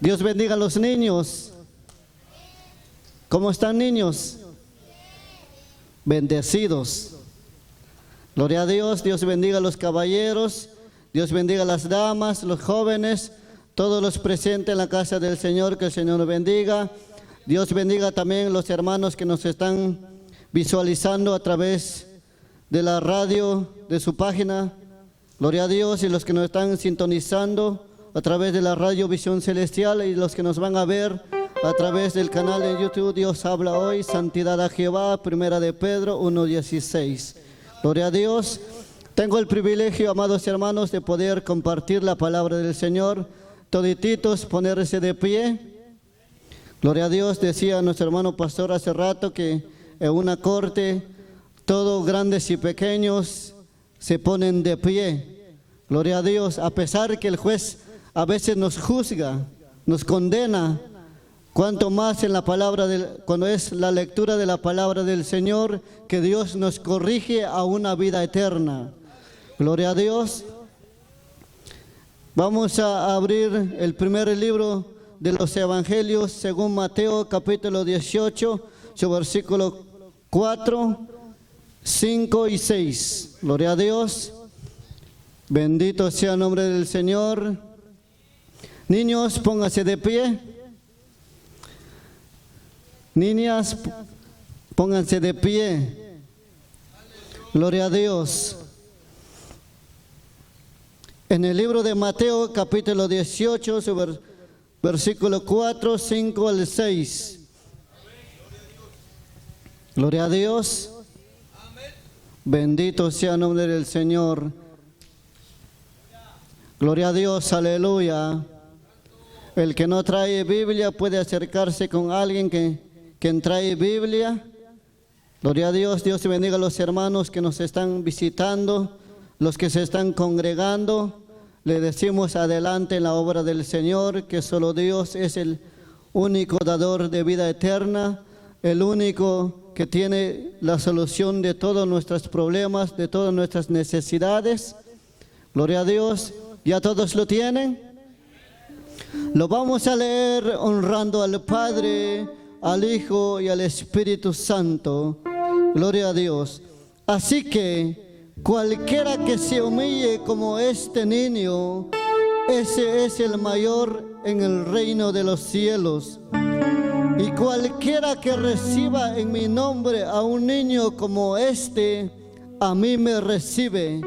Dios bendiga a los niños. ¿Cómo están, niños? Bendecidos. Gloria a Dios. Dios bendiga a los caballeros. Dios bendiga a las damas, los jóvenes, todos los presentes en la casa del Señor. Que el Señor nos bendiga. Dios bendiga también a los hermanos que nos están visualizando a través de la radio, de su página. Gloria a Dios. Y los que nos están sintonizando a través de la radio Visión Celestial, y los que nos van a ver a través del canal de YouTube. Dios habla hoy. Santidad a Jehová. Primera de Pedro 1:16. Gloria a Dios. Tengo el privilegio, amados hermanos, de poder compartir la palabra del Señor. Todititos ponerse de pie. Gloria a Dios. Decía nuestro hermano pastor hace rato que en una corte todos grandes y pequeños se ponen de pie. Gloria a Dios. A pesar que el juez a veces nos juzga, nos condena, cuanto más en la palabra cuando es la lectura de la palabra del Señor, que Dios nos corrige a una vida eterna. Gloria a Dios. Vamos a abrir el primer libro de los Evangelios según Mateo, capítulo 18, su versículo 4, 5 y 6. Gloria a Dios. Bendito sea el nombre del Señor. Niños, pónganse de pie. Niñas, pónganse de pie. Gloria a Dios. En el libro de Mateo, capítulo 18, versículo 4, 5 al 6. Gloria a Dios. Bendito sea el nombre del Señor. Gloria a Dios, aleluya. El que no trae Biblia puede acercarse con alguien que trae Biblia. Gloria a Dios. Dios bendiga a los hermanos que nos están visitando, los que se están congregando. Le decimos adelante en la obra del Señor, que solo Dios es el único dador de vida eterna, el único que tiene la solución de todos nuestros problemas, de todas nuestras necesidades. Gloria a Dios. ¿Ya todos lo tienen? Lo vamos a leer honrando al Padre, al Hijo y al Espíritu Santo. Gloria a Dios. Así que cualquiera que se humille como este niño, ese es el mayor en el reino de los cielos. Y cualquiera que reciba en mi nombre a un niño como este, a mí me recibe.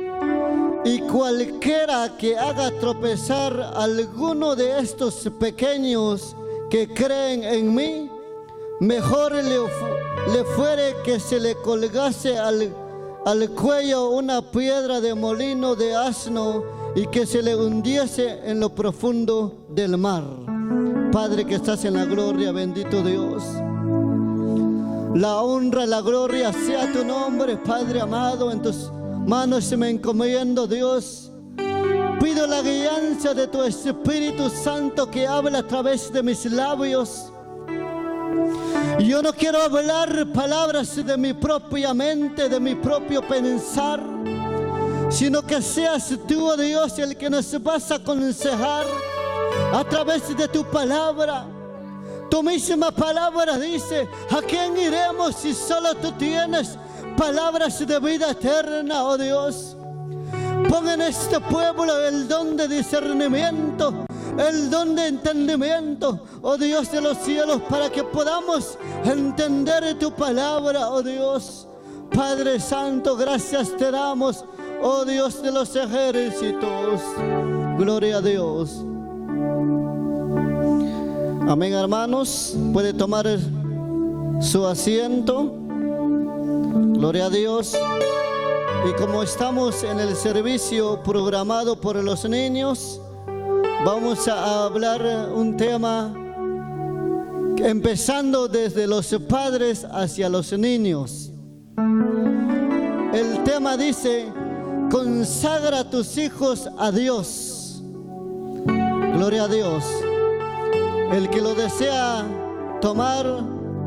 Y cualquiera que haga tropezar a alguno de estos pequeños que creen en mí, mejor le fuere que se le colgase al cuello una piedra de molino de asno y que se le hundiese en lo profundo del mar. Padre que estás en la gloria, bendito Dios. La honra, la gloria sea tu nombre, Padre amado. En tus manos me encomiendo, Dios. Pido la guianza de tu Espíritu Santo que habla a través de mis labios. Yo no quiero hablar palabras de mi propia mente, de mi propio pensar, sino que seas tú, oh Dios, el que nos vas a aconsejar a través de tu palabra. Tu misma palabra dice: ¿a quién iremos si solo tú tienes palabras de vida eterna, oh Dios? Pon en este pueblo el don de discernimiento, el don de entendimiento, oh Dios de los cielos, para que podamos entender tu palabra, oh Dios. Padre Santo, gracias te damos, oh Dios de los ejércitos. Gloria a Dios. Amén, hermanos. Puede tomar su asiento. Gloria a Dios. Y como estamos en el servicio programado por los niños, vamos a hablar un tema empezando desde los padres hacia los niños. El tema dice: consagra a tus hijos a Dios. Gloria a Dios. El que lo desea tomar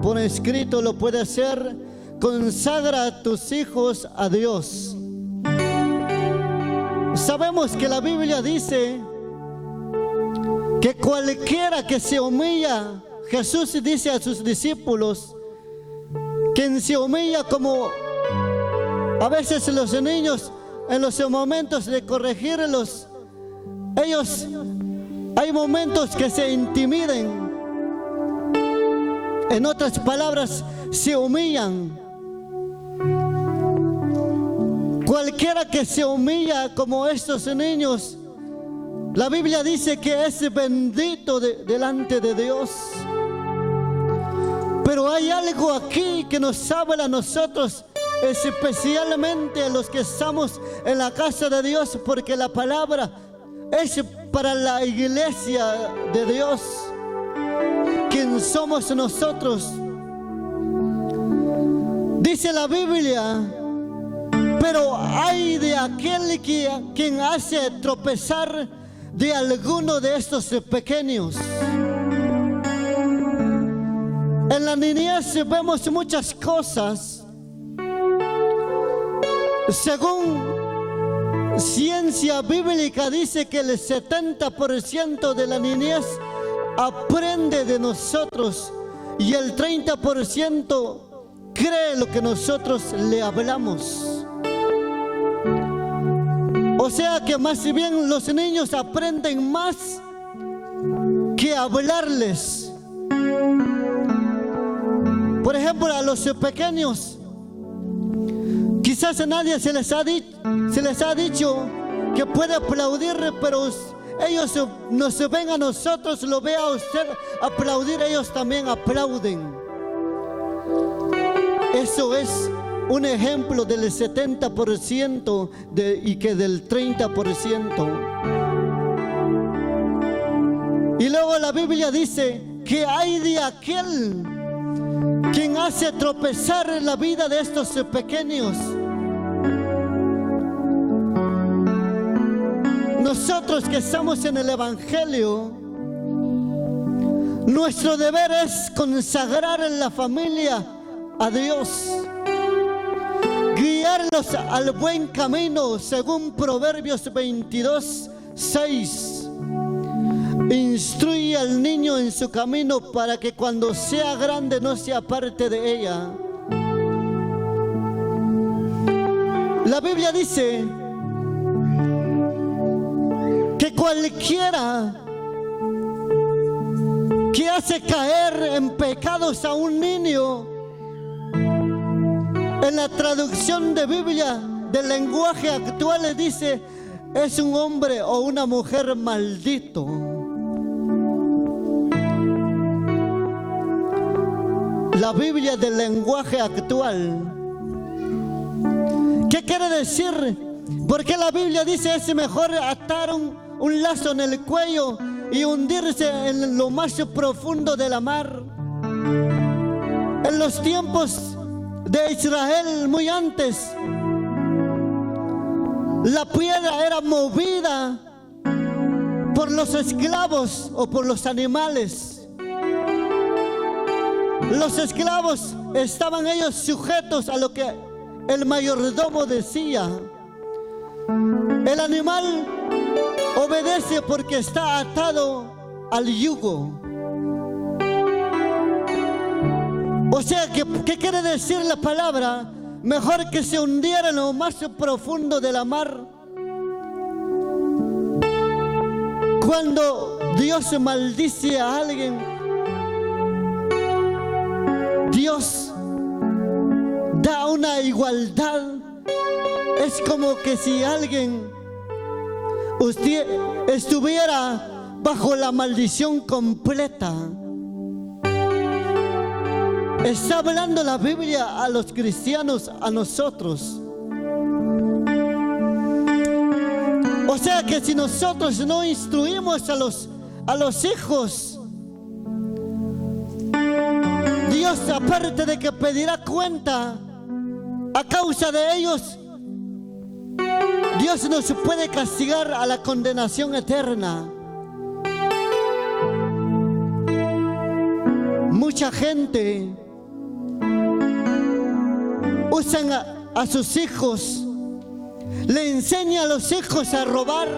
por escrito lo puede hacer. Consagra a tus hijos a Dios. Sabemos que la Biblia dice que cualquiera que se humilla, Jesús dice a sus discípulos, quien se humilla, como a veces los niños en los momentos de corregirlos, ellos hay momentos que se intimiden, en otras palabras se humillan. Cualquiera que se humilla como estos niños, la Biblia dice que es bendito delante de Dios. Pero hay algo aquí que nos habla a nosotros, especialmente a los que estamos en la casa de Dios, porque la palabra es para la iglesia de Dios. ¿Quién somos nosotros? Dice la Biblia, pero hay de aquel quien hace tropezar de alguno de estos pequeños. En la niñez vemos muchas cosas. Según ciencia bíblica dice que el 70% de la niñez aprende de nosotros y el 30% cree lo que nosotros le hablamos. O sea que más bien los niños aprenden más que hablarles. Por ejemplo, a los pequeños, quizás a nadie se les ha dicho que puede aplaudir, pero ellos nos ven a nosotros, lo ve a usted aplaudir, ellos también aplauden. Eso es un ejemplo del 70% y que del 30%. Y luego la Biblia dice que hay de aquel quien hace tropezar en la vida de estos pequeños. Nosotros que estamos en el Evangelio, nuestro deber es consagrar en la familia a Dios, guiarlos al buen camino, según Proverbios 22:6. Instruye al niño en su camino para que cuando sea grande no se aparte de ella. La Biblia dice que cualquiera que hace caer en pecados a un niño, en la traducción de Biblia del lenguaje actual dice, es un hombre o una mujer maldito. La Biblia del lenguaje actual. ¿Qué quiere decir? Porque la Biblia dice es mejor atar un lazo en el cuello y hundirse en lo más profundo de la mar. En los tiempos de Israel, muy antes, la piedra era movida por los esclavos o por los animales. Los esclavos estaban ellos sujetos a lo que el mayordomo decía. El animal obedece porque está atado al yugo. O sea, ¿qué quiere decir la palabra? Mejor que se hundiera en lo más profundo de la mar. Cuando Dios maldice a alguien, Dios da una igualdad. Es como que si alguien estuviera bajo la maldición completa. Está hablando la Biblia a los cristianos, a nosotros. O sea que si nosotros no instruimos a los hijos, Dios, aparte de que pedirá cuenta a causa de ellos, Dios nos puede castigar a la condenación eterna. Mucha gente usan a sus hijos, le enseña a los hijos a robar,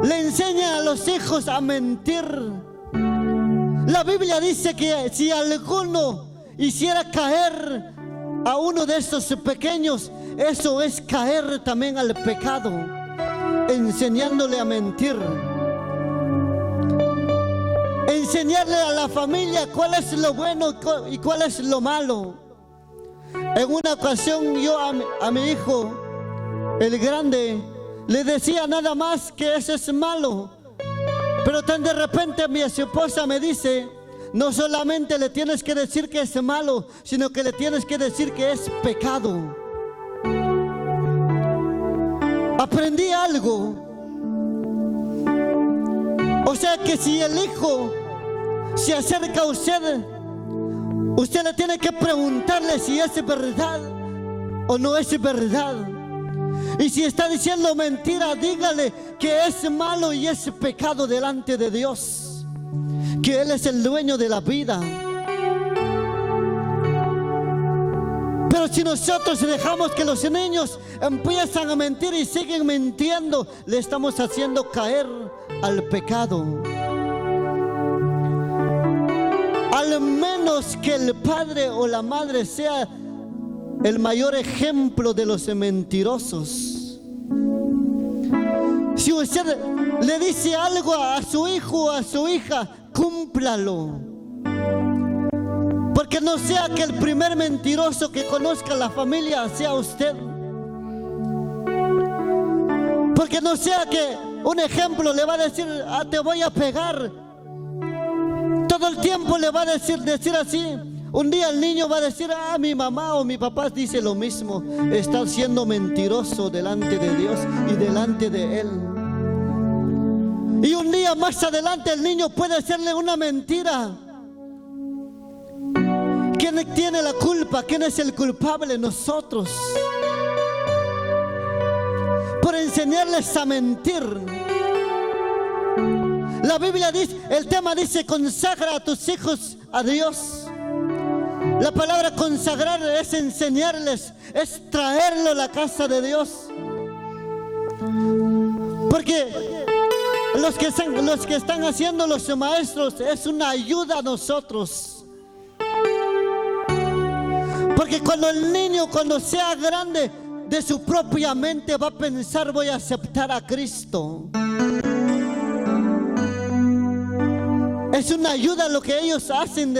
le enseñan a los hijos a mentir. La Biblia dice que si alguno hiciera caer a uno de estos pequeños, eso es caer también al pecado, enseñándole a mentir. Enseñarle a la familia cuál es lo bueno y cuál es lo malo. En una ocasión yo a mi hijo, el grande, le decía nada más que eso es malo. Pero tan de repente mi esposa me dice, no solamente le tienes que decir que es malo, sino que le tienes que decir que es pecado. Aprendí algo. O sea que si el hijo se acerca a usted, usted le tiene que preguntarle si es verdad o no es verdad. Y si está diciendo mentira, dígale que es malo y es pecado delante de Dios, que Él es el dueño de la vida. Pero si nosotros dejamos que los niños empiezan a mentir y siguen mintiendo, le estamos haciendo caer al pecado. Al menos que el padre o la madre sea el mayor ejemplo de los mentirosos. Si usted le dice algo a su hijo o a su hija, cúmplalo. Porque no sea que el primer mentiroso que conozca la familia sea usted. Porque no sea que un ejemplo le va a decir, te voy a pegar. Todo el tiempo le va a decir así. Un día el niño va a decir, mi mamá o mi papá dice lo mismo. Está siendo mentiroso delante de Dios y delante de Él. Y un día más adelante el niño puede hacerle una mentira. ¿Quién tiene la culpa? ¿Quién es el culpable? Nosotros. Por enseñarles a mentir. La Biblia dice, el tema dice, consagra a tus hijos a Dios. La palabra consagrar es enseñarles, es traerlo a la casa de Dios. Porque los que están haciendo los maestros es una ayuda a nosotros. Porque cuando el niño, cuando sea grande, de su propia mente va a pensar, voy a aceptar a Cristo. Es una ayuda lo que ellos hacen,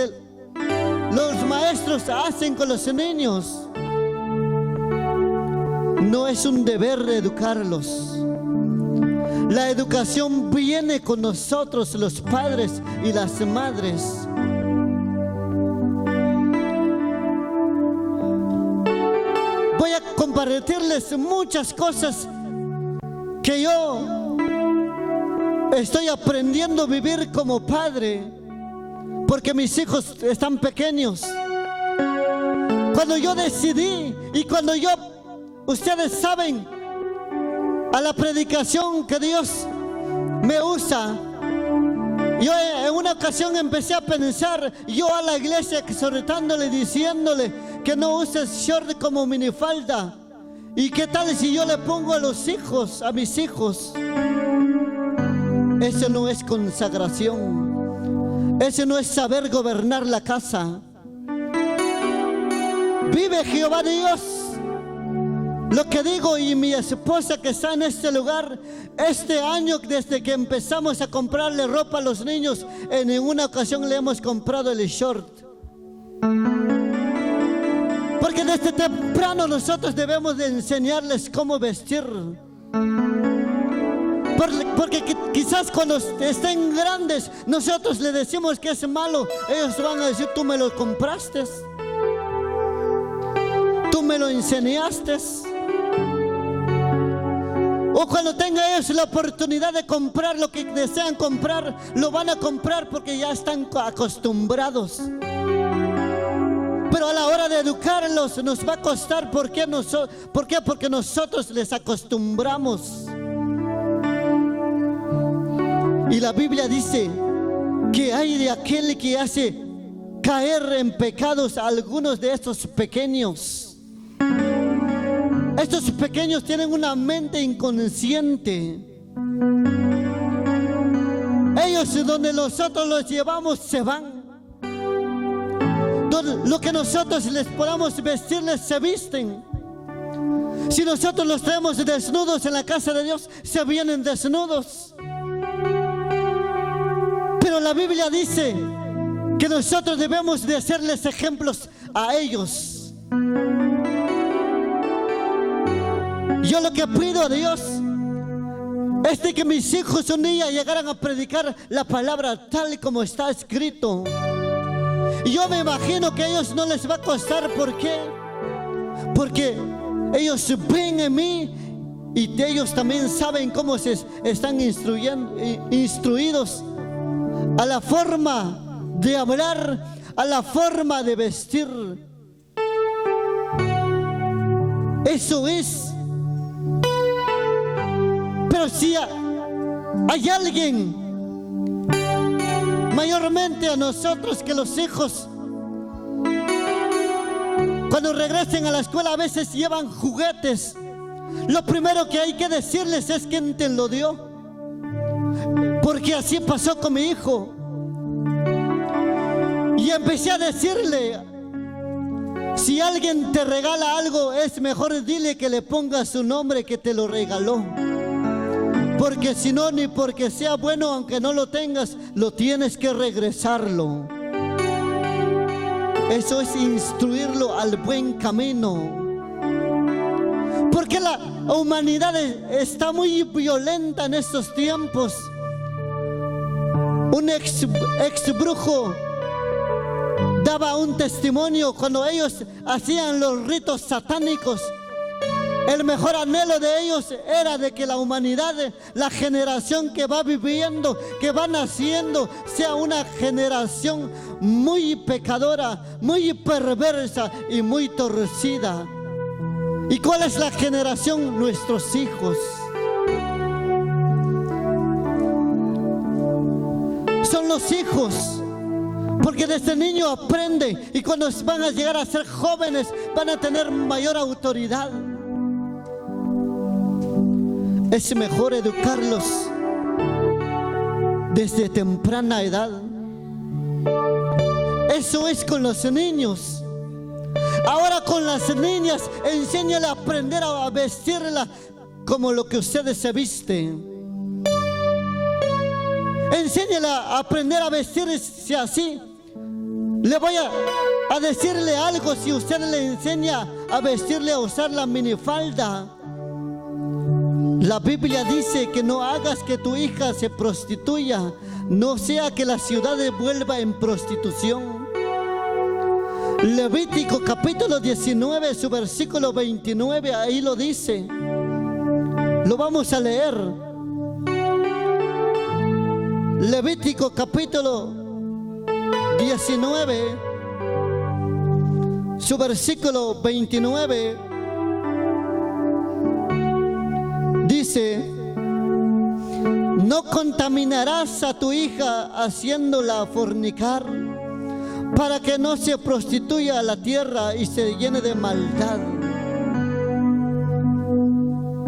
los maestros hacen con los niños. No es un deber de educarlos. La educación viene con nosotros, los padres y las madres. Voy a compartirles muchas cosas que yo estoy aprendiendo a vivir como padre, porque mis hijos están pequeños. Cuando yo decidí y cuando ustedes saben, a la predicación que Dios me usa, yo en una ocasión empecé a pensar, yo a la iglesia exhortándole, diciéndole que no uses short como minifalda. ¿Y qué tal si yo le pongo a mis hijos? Eso no es consagración. Eso no es saber gobernar la casa. Vive Jehová Dios. Lo que digo, y mi esposa que está en este lugar, este año desde que empezamos a comprarle ropa a los niños, en ninguna ocasión le hemos comprado el short. Porque desde temprano nosotros debemos de enseñarles cómo vestir. Porque quizás cuando estén grandes nosotros le decimos que es malo, ellos van a decir, tú me lo compraste, tú me lo enseñaste. O cuando tengan ellos la oportunidad de comprar lo que desean comprar, lo van a comprar porque ya están acostumbrados. Pero a la hora de educarlos nos va a costar. ¿Por qué? Porque nosotros les acostumbramos. Y la Biblia dice que hay de aquel que hace caer en pecados a algunos de estos pequeños. Estos pequeños tienen una mente inconsciente. Ellos donde nosotros los llevamos se van. Lo que nosotros les podamos vestirles se visten. Si nosotros los traemos desnudos en la casa de Dios, se vienen desnudos. Pero la Biblia dice que nosotros debemos de hacerles ejemplos a ellos. Yo lo que pido a Dios es de que mis hijos un día llegaran a predicar la palabra tal como está escrito. Y yo me imagino que a ellos no les va a costar. ¿Por qué? Porque ellos ven en mí y ellos también saben cómo se están instruidos a la forma de hablar, a la forma de vestir. Eso es. Pero si hay alguien, mayormente a nosotros, que los hijos cuando regresen a la escuela a veces llevan juguetes, lo primero que hay que decirles es quién te lo dio, porque así pasó con mi hijo. Y empecé a decirle: si alguien te regala algo, es mejor dile que le ponga su nombre que te lo regaló, porque si no, ni porque sea bueno, aunque no lo tengas, lo tienes que regresarlo. Eso es instruirlo al buen camino. Porque la humanidad está muy violenta en estos tiempos. Un ex brujo daba un testimonio cuando ellos hacían los ritos satánicos. El mejor anhelo de ellos era de que la humanidad, la generación que va viviendo, que va naciendo, sea una generación muy pecadora, muy perversa y muy torcida. ¿Y cuál es la generación? Nuestros hijos. Son los hijos. Porque desde niño aprende, y cuando van a llegar a ser jóvenes van a tener mayor autoridad. Es mejor educarlos desde temprana edad. Eso es con los niños. Ahora con las niñas, enséñale a aprender a vestirla como lo que ustedes se visten. Enséñale a aprender a vestirse así. Le voy a decirle algo: si usted le enseña a vestirle, a usar la minifalda, la Biblia dice que no hagas que tu hija se prostituya, no sea que la ciudad vuelva en prostitución. Levítico capítulo 19, su versículo 29, ahí lo dice. Lo vamos a leer. Levítico capítulo 19, su versículo 29. Dice: no contaminarás a tu hija haciéndola fornicar, para que no se prostituya a la tierra y se llene de maldad.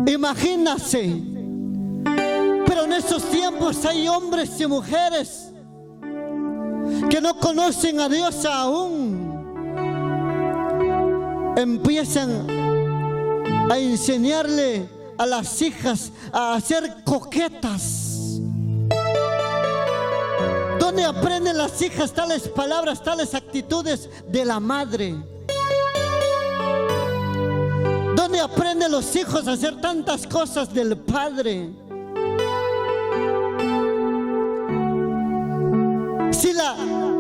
Imagínase. Pero en estos tiempos hay hombres y mujeres que no conocen a Dios aún. Empiezan a enseñarle a las hijas a ser coquetas. ¿Dónde aprenden las hijas tales palabras, tales actitudes de la madre? ¿Dónde aprenden los hijos a hacer tantas cosas del padre?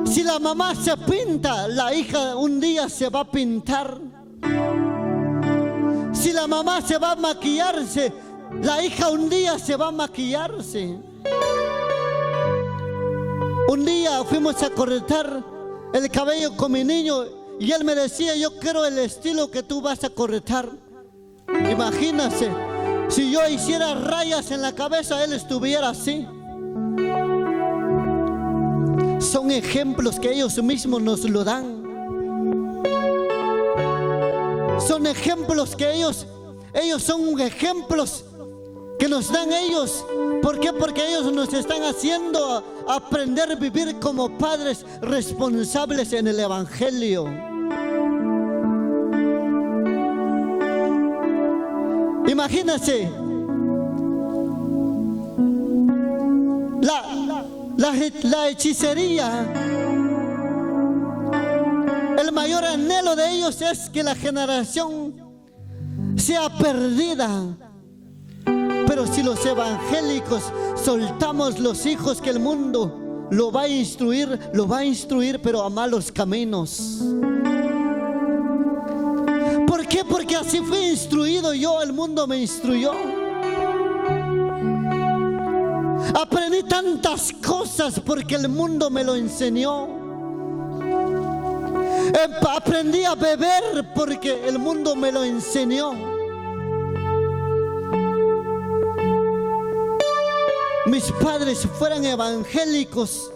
Si la mamá se pinta, la hija un día se va a pintar. Si la mamá se va a maquillarse, la hija un día se va a maquillarse. Un día fuimos a cortar el cabello con mi niño y él me decía: yo quiero el estilo que tú vas a cortar. Imagínate, si yo hiciera rayas en la cabeza, él estuviera así. Son ejemplos que ellos mismos nos lo dan. Son ejemplos que ellos son ejemplos que nos dan ellos. ¿Por qué? Porque ellos nos están haciendo aprender a vivir como padres responsables en el Evangelio. Imagínense, la hechicería, el mayor anhelo de ellos es que la generación sea perdida. Pero si los evangélicos soltamos los hijos, que el mundo lo va a instruir, pero a malos caminos. ¿Por qué? Porque así fui instruido yo, el mundo me instruyó. Aprendí tantas cosas porque el mundo me lo enseñó. Aprendí a beber porque el mundo me lo enseñó. Mis padres fueran evangélicos,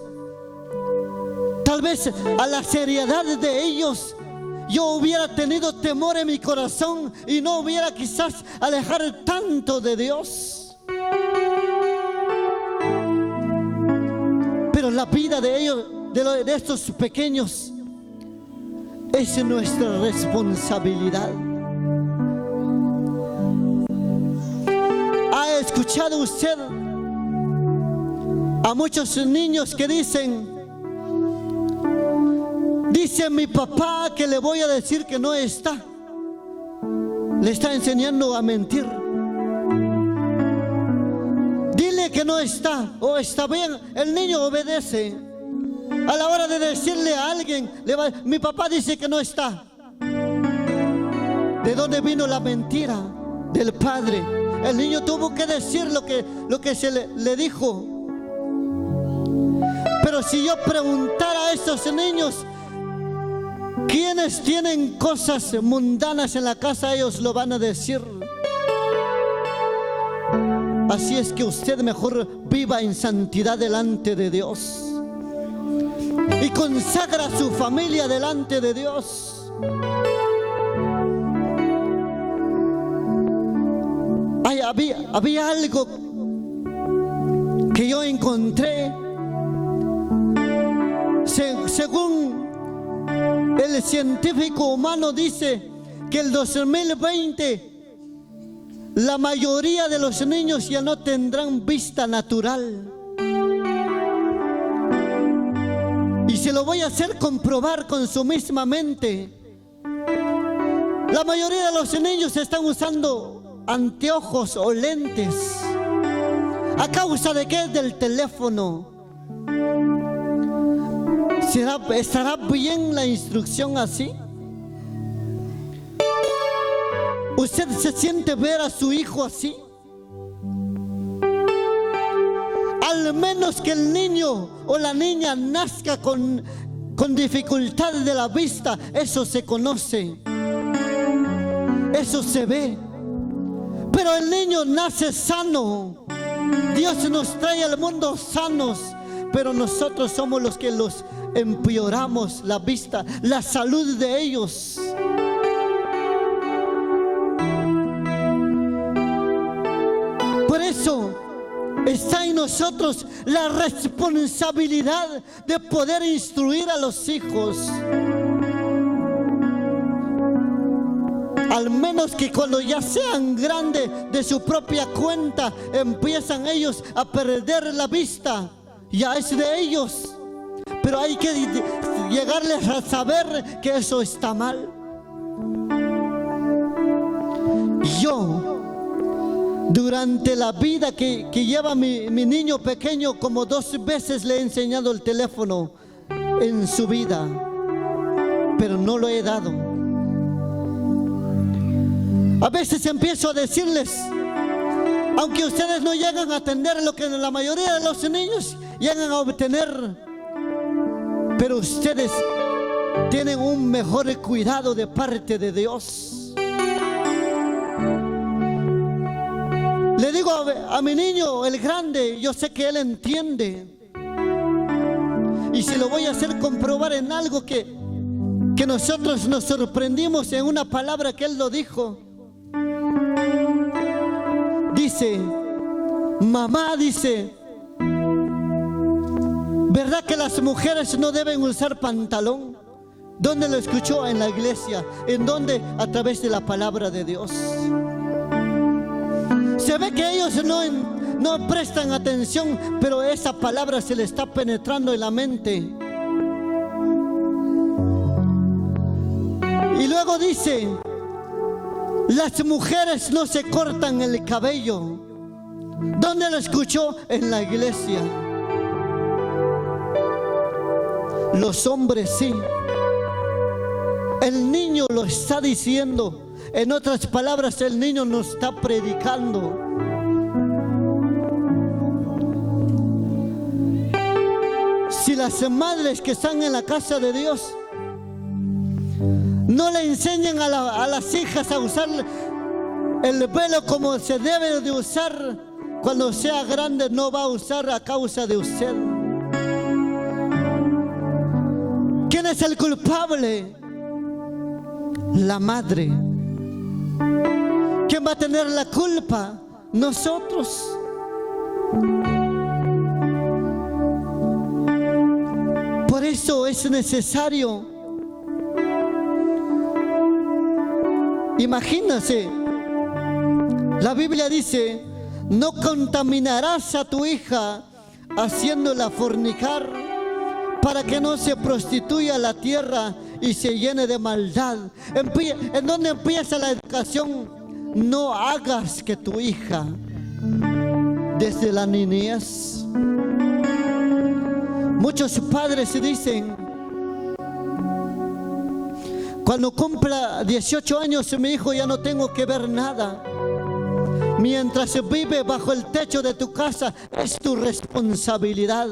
tal vez a la seriedad de ellos yo hubiera tenido temor en mi corazón y no hubiera quizás alejar tanto de Dios. Pero la vida de ellos, de estos pequeños, es nuestra responsabilidad. ¿Ha escuchado usted a muchos niños que dicen: dice mi papá que le voy a decir que no está? Le está enseñando a mentir. Dile que no está, o está bien. El niño obedece. A la hora de decirle a alguien, mi papá dice que no está. ¿De dónde vino la mentira? Del padre. El niño tuvo que decir lo que se le dijo. Pero si yo preguntara a esos niños quiénes tienen cosas mundanas en la casa, ellos lo van a decir. Así es que usted mejor viva en santidad delante de Dios y consagra a su familia delante de Dios. Había algo que yo encontré. Según el científico humano dice que el 2020 la mayoría de los niños ya no tendrán vista natural. Y se lo voy a hacer comprobar con su misma mente. La mayoría de los niños están usando anteojos o lentes. ¿A causa de qué? Del teléfono. ¿Estará bien la instrucción así? ¿Usted se siente ver a su hijo así? Al menos que el niño o la niña nazca con dificultad de la vista, eso se conoce, eso se ve. Pero el niño nace sano. Dios nos trae al mundo sanos, pero nosotros somos los que los empeoramos la vista, la salud de ellos. Por eso está en nosotros la responsabilidad de poder instruir a los hijos. Al menos que cuando ya sean grandes de su propia cuenta, empiezan ellos a perder la vista. Ya es de ellos. Pero hay que llegarles a saber que eso está mal. Yo, durante la vida que lleva mi niño pequeño, como 2 veces le he enseñado el teléfono en su vida, pero no lo he dado. A veces empiezo a decirles, aunque ustedes no llegan a atender lo que la mayoría de los niños llegan a obtener, pero ustedes tienen un mejor cuidado de parte de Dios. Le digo a mi niño, el grande, yo sé que él entiende. Y si lo voy a hacer comprobar en algo que nosotros nos sorprendimos en una palabra que él lo dijo. Dice, mamá dice, ¿verdad que las mujeres no deben usar pantalón? ¿Dónde lo escuchó? En la iglesia. ¿En dónde? A través de la palabra de Dios. Se ve que ellos no prestan atención, pero esa palabra se le está penetrando en la mente. Y luego dice, las mujeres no se cortan el cabello. ¿Dónde lo escuchó? En la iglesia. Los hombres sí. El niño lo está diciendo. En otras palabras, el niño nos está predicando. Si las madres que están en la casa de Dios no le enseñan a las hijas a usar el velo como se debe de usar, cuando sea grande no va a usar a causa de usted. ¿Quién es el culpable? La madre. ¿Quién va a tener la culpa? Nosotros. Por eso es necesario. Imagínense, la Biblia dice, no contaminarás a tu hija haciéndola fornicar, para que no se prostituya la tierra y se llene de maldad. ¿En dónde empieza la educación? No hagas que tu hija, desde la niñez. Muchos padres dicen, cuando cumpla 18 años mi hijo ya no tengo que ver nada. Mientras vive bajo el techo de tu casa es tu responsabilidad.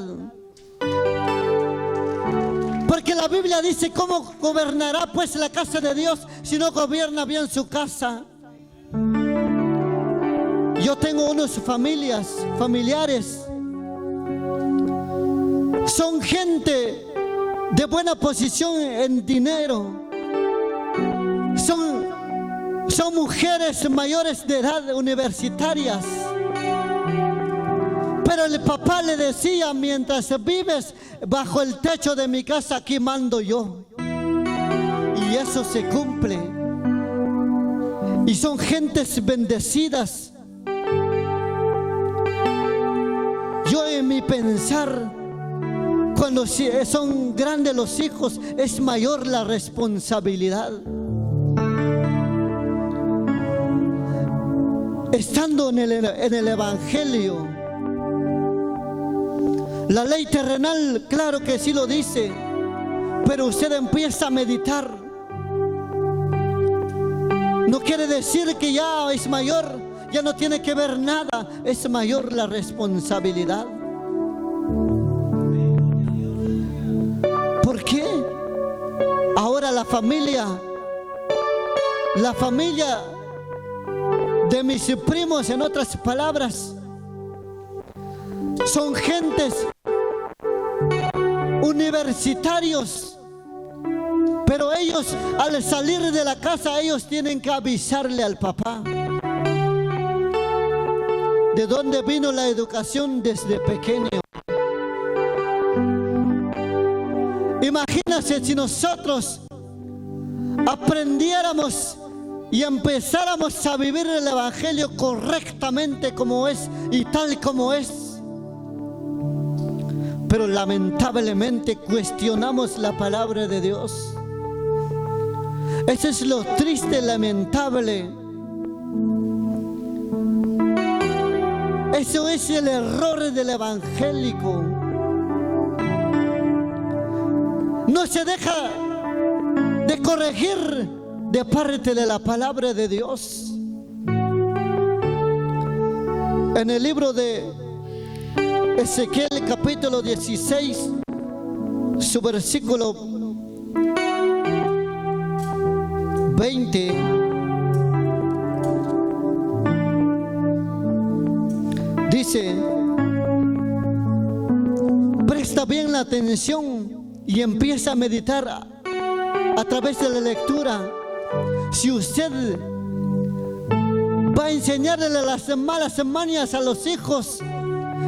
Porque la Biblia dice, ¿cómo gobernará pues la casa de Dios si no gobierna bien su casa? Yo tengo unos familiares. Son gente de buena posición en dinero. Son mujeres mayores de edad, universitarias. Pero el papá le decía, mientras vives bajo el techo de mi casa, aquí mando yo. Y eso se cumple. Y son gentes bendecidas. Yo en mi pensar, cuando son grandes los hijos, es mayor la responsabilidad. Estando en el Evangelio, la ley terrenal, claro que sí lo dice, pero usted empieza a meditar. No quiere decir que ya es mayor, ya no tiene que ver nada, es mayor la responsabilidad. ¿Por qué? Ahora la familia de mis primos, en otras palabras, son gentes universitarios, pero ellos al salir de la casa ellos tienen que avisarle al papá de dónde vino la educación desde pequeño. Imagínense si nosotros aprendiéramos y empezáramos a vivir el Evangelio correctamente como es y tal como es. Pero lamentablemente cuestionamos la palabra de Dios. Eso es lo triste, lamentable. Eso es el error del evangélico. No se deja de corregir de parte de la palabra de Dios. En el libro de Ezequiel capítulo 16, su versículo 20, dice, presta bien la atención y empieza a meditar a través de la lectura. Si usted va a enseñarle las malas mañas a los hijos.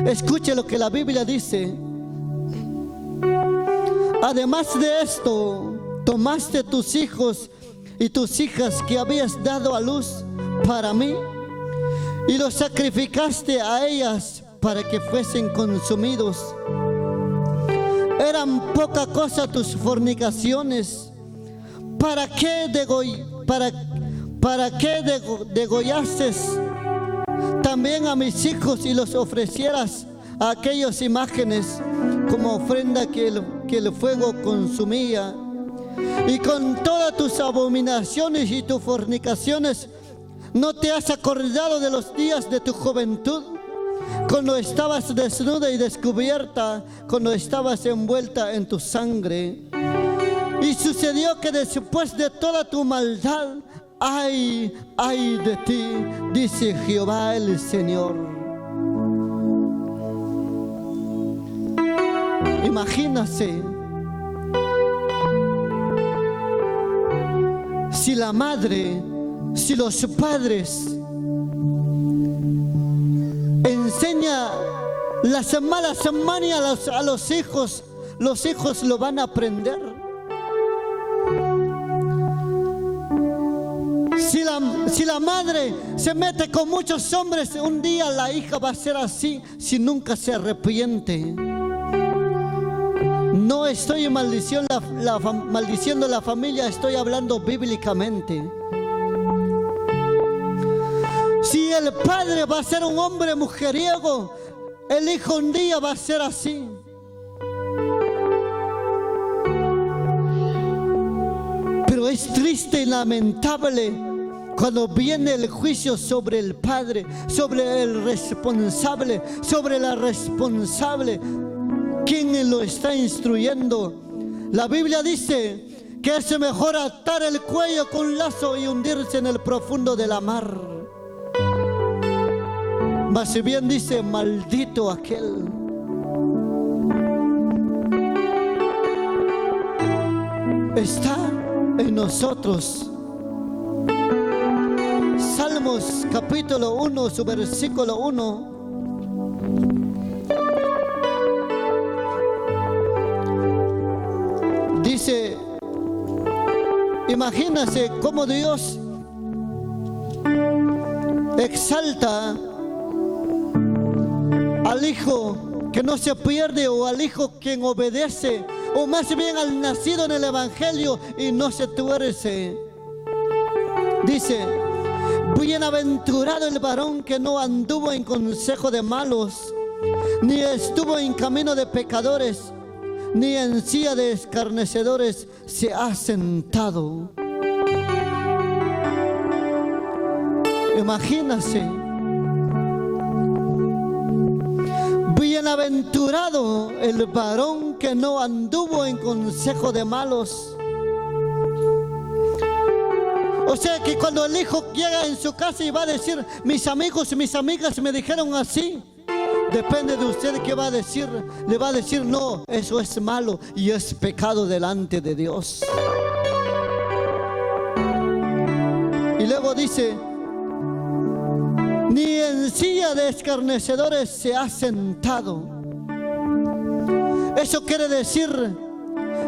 Escuche lo que la Biblia dice. Además de esto, tomaste tus hijos y tus hijas que habías dado a luz para mí y los sacrificaste a ellas para que fuesen consumidos. Eran poca cosa tus fornicaciones. ¿Para qué degollaste también a mis hijos y los ofrecieras a aquellas imágenes como ofrenda que el fuego consumía? Y con todas tus abominaciones y tus fornicaciones, ¿no te has acordado de los días de tu juventud? Cuando estabas desnuda y descubierta, cuando estabas envuelta en tu sangre. Y sucedió que después de toda tu maldad, ay de ti, dice Jehová el Señor. Imagínase si la madre, si los padres enseña las malas mañas a los hijos lo van a aprender. Si la madre se mete con muchos hombres, un día la hija va a ser así si nunca se arrepiente. No estoy maldiciendo la familia, estoy hablando bíblicamente. Si el padre va a ser un hombre mujeriego, el hijo un día va a ser así. Pero es triste y lamentable cuando viene el juicio sobre el padre, sobre el responsable, sobre la responsable, quien lo está instruyendo. La Biblia dice que es mejor atar el cuello con lazo y hundirse en el profundo de la mar. Mas si bien dice, maldito aquel. Está en nosotros. Salmos capítulo 1, su versículo 1. Dice, imagínase cómo Dios exalta al hijo que no se pierde, o al hijo quien obedece, o más bien al nacido en el evangelio y no se tuerce. Dice, bienaventurado el varón que no anduvo en consejo de malos, ni estuvo en camino de pecadores, ni en silla de escarnecedores se ha sentado. Imagínase. Bienaventurado el varón que no anduvo en consejo de malos. O sea que cuando el hijo llega en su casa y va a decir, mis amigos y mis amigas me dijeron así, depende de usted qué va a decir. Le va a decir, no, eso es malo y es pecado delante de Dios. Y luego dice, ni en silla de escarnecedores se ha sentado. Eso quiere decir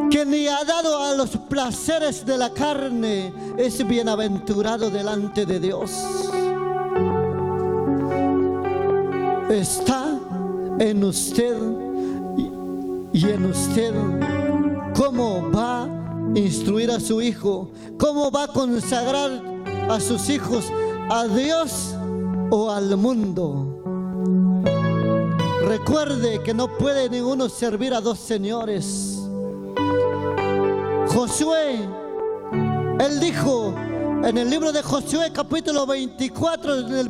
que ni ha dado a los placeres de la carne. Es bienaventurado delante de Dios. Está en usted y en usted cómo va a instruir a su hijo, cómo va a consagrar a sus hijos a Dios o al mundo. Recuerde que no puede ninguno servir a dos señores. Josué, él dijo en el libro de Josué capítulo 24, en el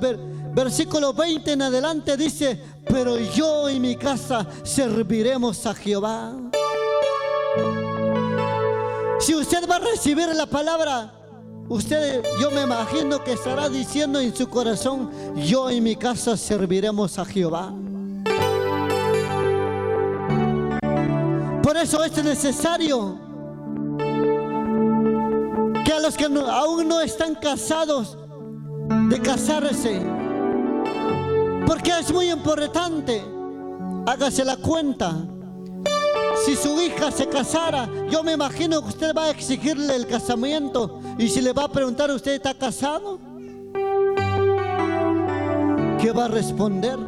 versículo 20 en adelante, dice, pero yo y mi casa serviremos a Jehová. Si usted va a recibir la palabra, yo me imagino que estará diciendo en su corazón, yo y mi casa serviremos a Jehová. Por eso es necesario que a los que aún no están casados de casarse, porque es muy importante. Hágase la cuenta. Si su hija se casara, yo me imagino que usted va a exigirle el casamiento, y si le va a preguntar, ¿usted está casado?, ¿qué va a responder?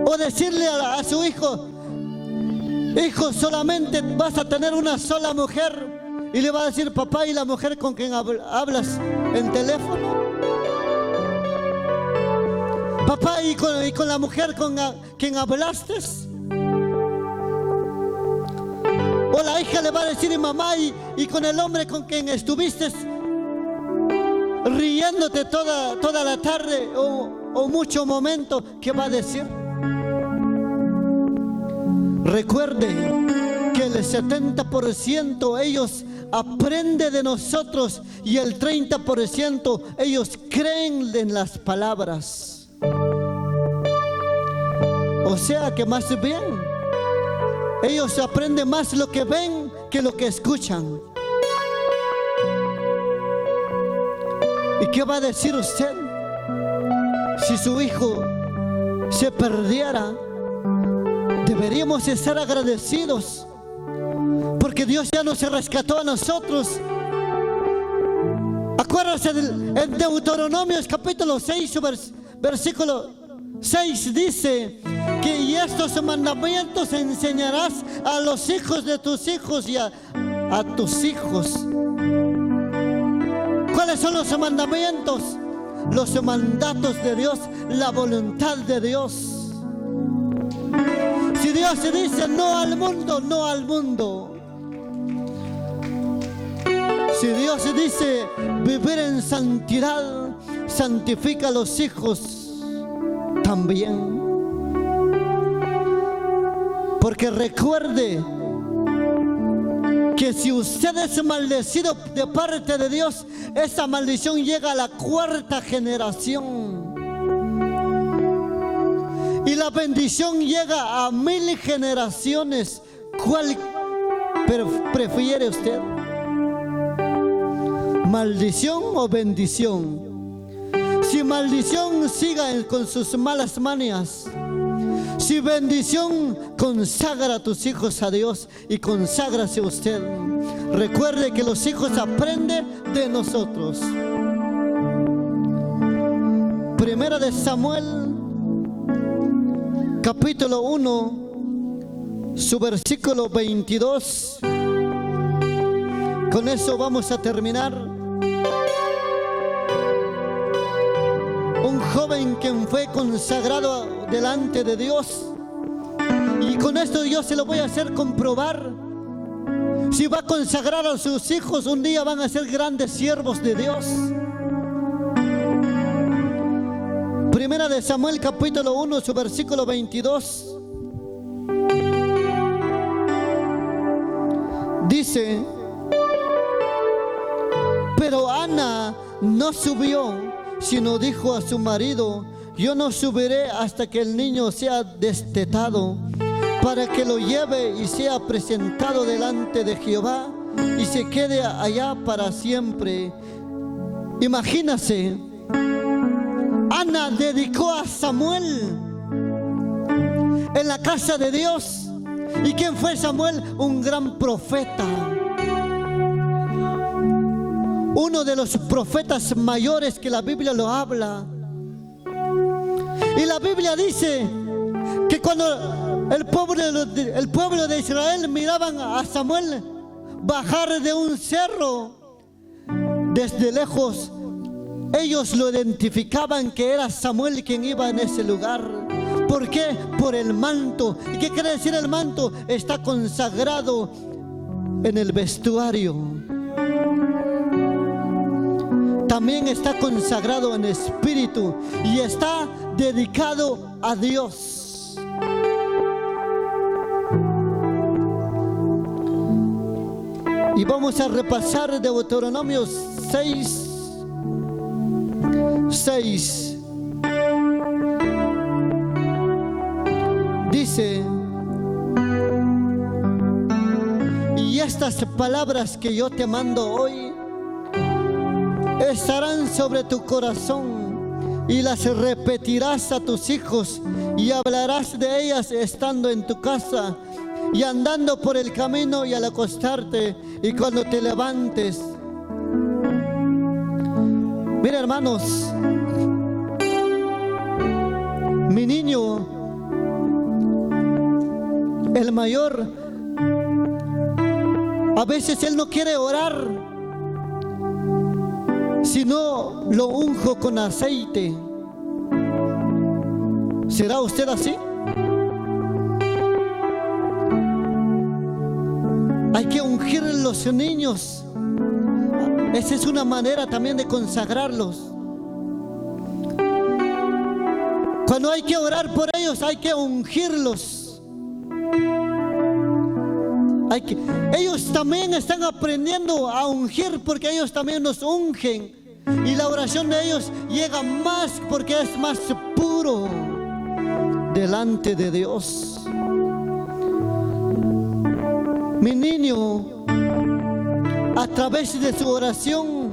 O decirle a su hijo: hijo, solamente vas a tener una sola mujer, y le va a decir: papá, ¿y la mujer con quien hablas en teléfono? Papá, ¿y con la mujer con quien hablaste? O la hija le va a decir: mamá, ¿y con el hombre con quien estuviste riéndote toda la tarde o mucho momento? ¿Qué va a decir? Recuerde que el 70% ellos aprenden de nosotros, y el 30% ellos creen en las palabras. O sea que más bien ellos aprenden más lo que ven que lo que escuchan. ¿Y qué va a decir usted si su hijo se perdiera? Deberíamos estar agradecidos, porque Dios ya nos rescató a nosotros. Acuérdense en Deuteronomio capítulo 6, versículo 6 dice que: y estos mandamientos enseñarás a los hijos de tus hijos y a tus hijos. ¿Cuáles son los mandamientos? Los mandatos de Dios, la voluntad de Dios. Si Dios se dice no al mundo, no al mundo. Si Dios se dice vivir en santidad, santifica a los hijos también. Porque recuerde que si usted es maldecido de parte de Dios, esa maldición llega a la 4ª generación. Y la bendición llega a 1000 generaciones. ¿Cuál prefiere usted? ¿Maldición o bendición? Si maldición, siga con sus malas manías. Si bendición, consagra a tus hijos a Dios y conságrase usted. Recuerde que los hijos aprenden de nosotros. Primera de Samuel, capítulo 1, su versículo 22. Con eso vamos a terminar. Un joven quien fue consagrado delante de Dios, y con esto yo se lo voy a hacer comprobar. Si va a consagrar a sus hijos, un día van a ser grandes siervos de Dios. Primera de Samuel capítulo 1, su versículo 22 dice: pero Ana no subió, sino dijo a su marido: yo no subiré hasta que el niño sea destetado, para que lo lleve y sea presentado delante de Jehová y se quede allá para siempre. Imagínase, Ana dedicó a Samuel en la casa de Dios. ¿Y quién fue Samuel? Un gran profeta, uno de los profetas mayores que la Biblia lo habla. Y la Biblia dice que cuando el pueblo de Israel miraban a Samuel bajar de un cerro, desde lejos ellos lo identificaban que era Samuel quien iba en ese lugar. ¿Por qué? Por el manto. ¿Y qué quiere decir el manto? Está consagrado en el vestuario. También está consagrado en espíritu y está dedicado a Dios. Y vamos a repasar Deuteronomio 6. Dice: y estas palabras que yo te mando hoy estarán sobre tu corazón y las repetirás a tus hijos y hablarás de ellas estando en tu casa y andando por el camino y al acostarte y cuando te levantes. Mira, hermanos, mi niño, el mayor, a veces él no quiere orar, sino lo unjo con aceite. ¿Será usted así? Hay que ungir a los niños. Esa es una manera también de consagrarlos. Cuando hay que orar por ellos, hay que ungirlos. Ellos también están aprendiendo a ungir, porque ellos también nos ungen. Y la oración de ellos llega más porque es más puro delante de Dios. Mi niño, a través de su oración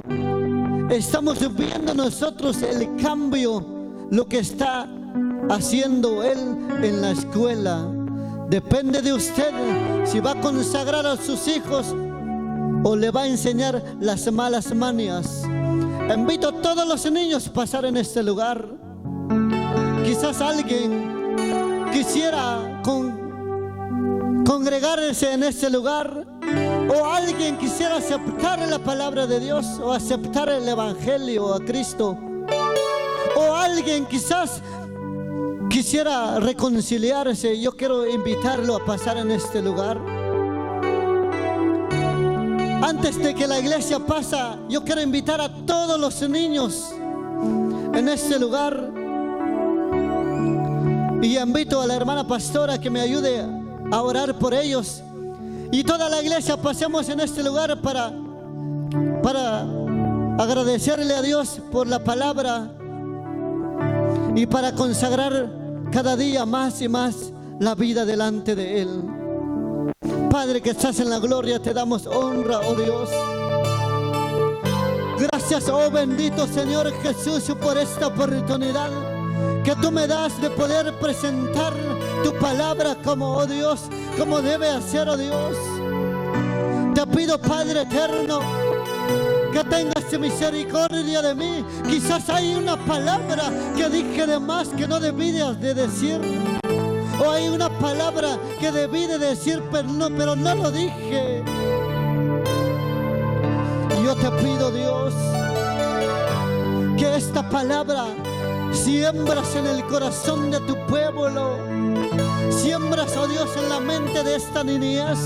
estamos viendo nosotros el cambio, lo que está haciendo él en la escuela. Depende de usted si va a consagrar a sus hijos o le va a enseñar las malas manías. Invito a todos los niños a pasar en este lugar. Quizás alguien quisiera congregarse en este lugar, o alguien quisiera aceptar la palabra de Dios o aceptar el evangelio a Cristo, o alguien quizás quisiera reconciliarse. Yo quiero invitarlo a pasar en este lugar. Antes de que la iglesia pasa, yo quiero invitar a todos los niños en este lugar, y invito a la hermana pastora que me ayude a orar por ellos, y toda la iglesia pasemos en este lugar para agradecerle a Dios por la palabra y para consagrar cada día más y más la vida delante de Él. Padre que estás en la gloria, te damos honra, oh Dios. Gracias, oh bendito Señor Jesús, por esta oportunidad que tú me das de poder presentar tu palabra como, oh Dios, como debe hacer, oh Dios. Te pido, Padre eterno, que tengas misericordia de mí. Quizás hay una palabra que dije de más que no debías de decir, o hay una palabra que debí de decir pero no lo dije. Yo te pido, Dios, que esta palabra siembras en el corazón de tu pueblo, siembras, oh Dios, en la mente de esta niñez,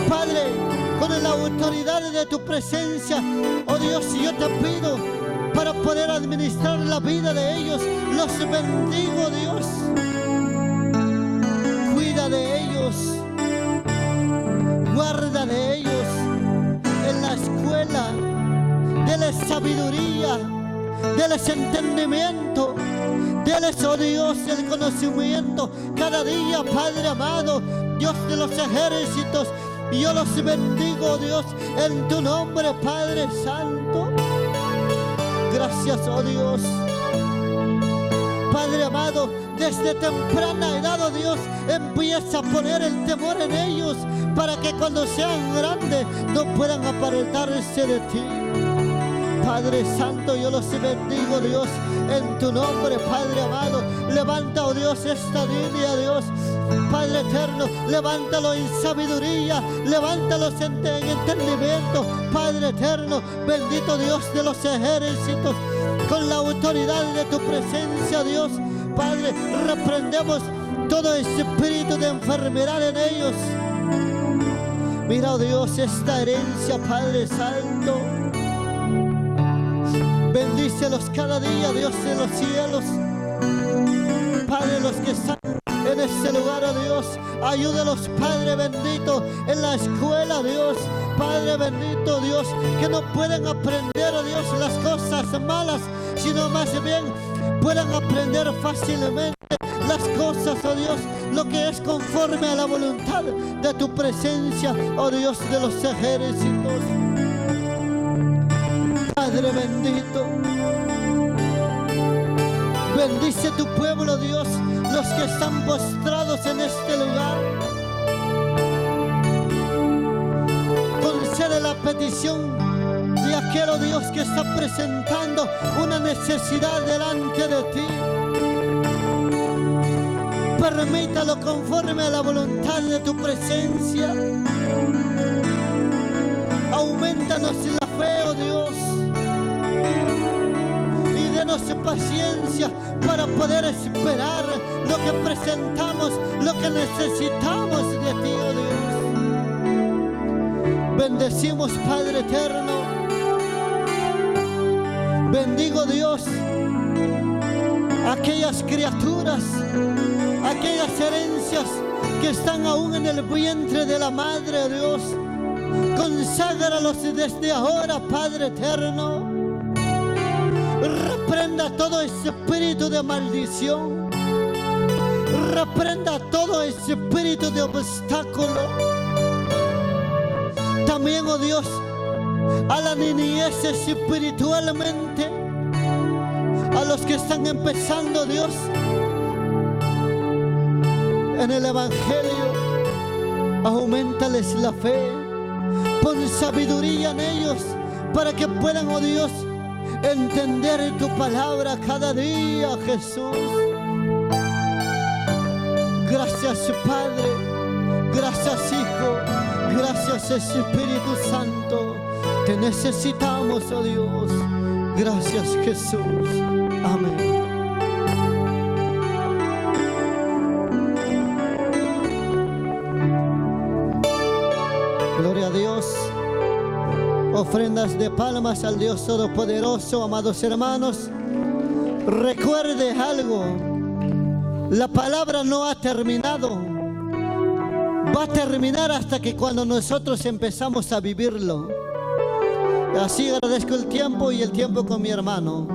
Padre, con la autoridad de tu presencia, oh Dios. Yo te pido para poder administrar la vida de ellos. Los bendigo, Dios. Cuida de ellos, guarda de ellos en la escuela. Deles sabiduría, deles entendimiento, deles, oh Dios, el conocimiento cada día, Padre amado, Dios de los ejércitos. Y yo los bendigo, Dios, en tu nombre, Padre Santo. Gracias, oh Dios. Padre amado, desde temprana edad, oh Dios, empieza a poner el temor en ellos, para que cuando sean grandes no puedan apartarse de ti. Padre Santo, yo los bendigo, Dios, en tu nombre, Padre amado. Levanta, oh Dios, esta niña, Dios, Padre eterno, levántalo en sabiduría, levántalo en entendimiento, Padre eterno, bendito Dios de los ejércitos, con la autoridad de tu presencia, Dios, Padre, reprendemos todo espíritu de enfermedad en ellos. Mira, oh Dios, esta herencia, Padre Santo, bendícelos cada día, Dios de los cielos. Padre, los que están en este lugar, oh Dios, ayúdalos, Padre bendito, en la escuela, Dios, Padre bendito, Dios, que no pueden aprender, oh Dios, las cosas malas, sino más bien puedan aprender fácilmente las cosas, oh Dios, lo que es conforme a la voluntad de tu presencia, oh Dios de los ejércitos. Padre Padre bendito. Bendice tu pueblo, Dios, los que están postrados en este lugar. Concede la petición de aquel, oh Dios, que está presentando una necesidad delante de ti. Permítalo conforme a la voluntad de tu presencia. Aumentanos la fe, oh Dios, y denos paciencia para poder esperar lo que presentamos, lo que necesitamos de ti, oh Dios. Bendecimos, Padre eterno. Bendigo, Dios, aquellas criaturas, aquellas herencias que están aún en el vientre de la madre, Dios. Conságralos desde ahora, Padre eterno. Reprenda todo espíritu de maldición. Reprenda todo espíritu de obstáculo. También, oh Dios, a la niñez espiritualmente, a los que están empezando, Dios, en el Evangelio, aumentales la fe. Pon sabiduría en ellos para que puedan, oh Dios, entender tu palabra cada día, Jesús. Gracias, Padre. Gracias, Hijo. Gracias, Espíritu Santo. Te necesitamos, oh Dios. Gracias, Jesús. Amén. Gloria a Dios. Ofrendas de palmas al Dios Todopoderoso, amados hermanos. Recuerde algo, la palabra no ha terminado. Va a terminar hasta que cuando nosotros empezamos a vivirlo. Así agradezco el tiempo y el tiempo con mi hermano.